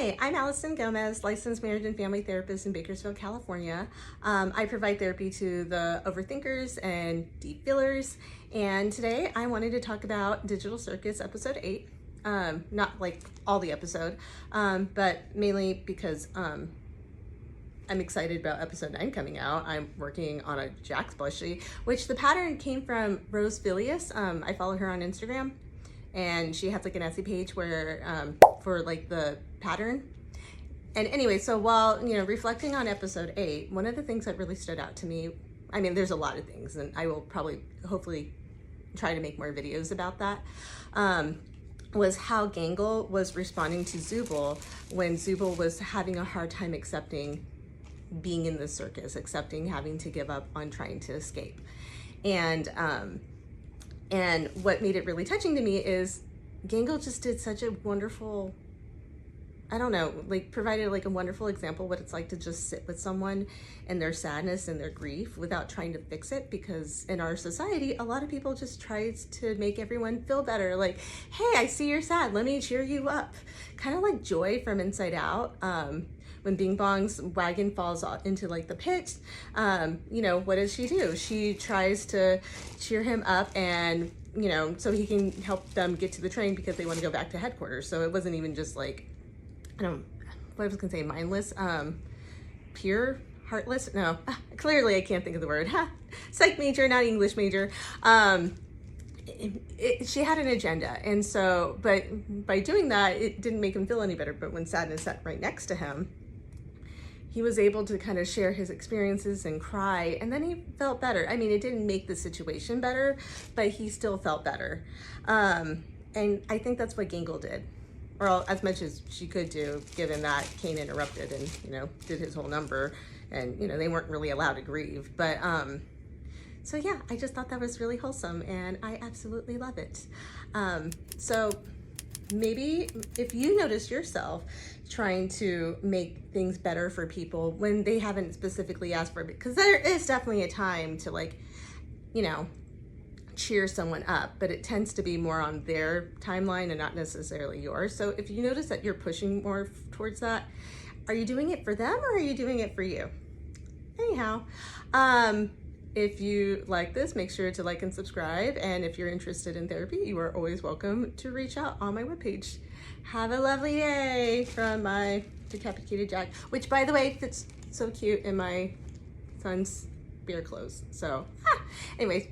Hi, I'm Alison Gomez, licensed marriage and family therapist in Bakersfield, California. I provide therapy to the overthinkers and deep feelers, and today I wanted to talk about Digital Circus episode 8. Not like all the episode, but mainly because I'm excited about episode 9 coming out. I'm working on a Jax plushie, which the pattern came from Rose Filius. I follow her on Instagram, and she has like an Etsy page where for like the pattern. And anyway, so while reflecting on episode 8, one of the things that really stood out to me, I mean, there's a lot of things, and I will probably hopefully try to make more videos about that, was how Gangle was responding to Zooble when Zooble was having a hard time accepting being in the circus, accepting having to give up on trying to escape. And what made it really touching to me is Gangle just did such a wonderful, I don't know, like provided like a wonderful example what it's like to just sit with someone and their sadness and their grief without trying to fix it. Because in our society, a lot of people just tries to make everyone feel better. Like, hey, I see you're sad, let me cheer you up. Kind of like Joy from Inside Out. When Bing Bong's wagon falls into like the pit, what does she do? She tries to cheer him up and, so he can help them get to the train because they want to go back to headquarters. So it wasn't even just like, what I was gonna say, mindless, pure, heartless. No, clearly I can't think of the word. Psych major, not English major. She had an agenda, and so, but by doing that, it didn't make him feel any better. But when Sadness sat right next to him, he was able to kind of share his experiences and cry, and then he felt better. I mean, it didn't make the situation better, but he still felt better. And I think that's what Gangle did, or as much as she could do, given that Kane interrupted and, did his whole number, and, they weren't really allowed to grieve. But, so yeah, I just thought that was really wholesome, and I absolutely love it. So maybe if you notice yourself trying to make things better for people when they haven't specifically asked for it, because there is definitely a time to cheer someone up, but it tends to be more on their timeline and not necessarily yours. So if you notice that you're pushing more towards that, are you doing it for them or are you doing it for you? Anyhow, if you like this, make sure to like and subscribe. And if you're interested in therapy, you are always welcome to reach out on my webpage. Have a lovely day from my decapitated Jack, which by the way fits so cute in my son's bear clothes. So anyways,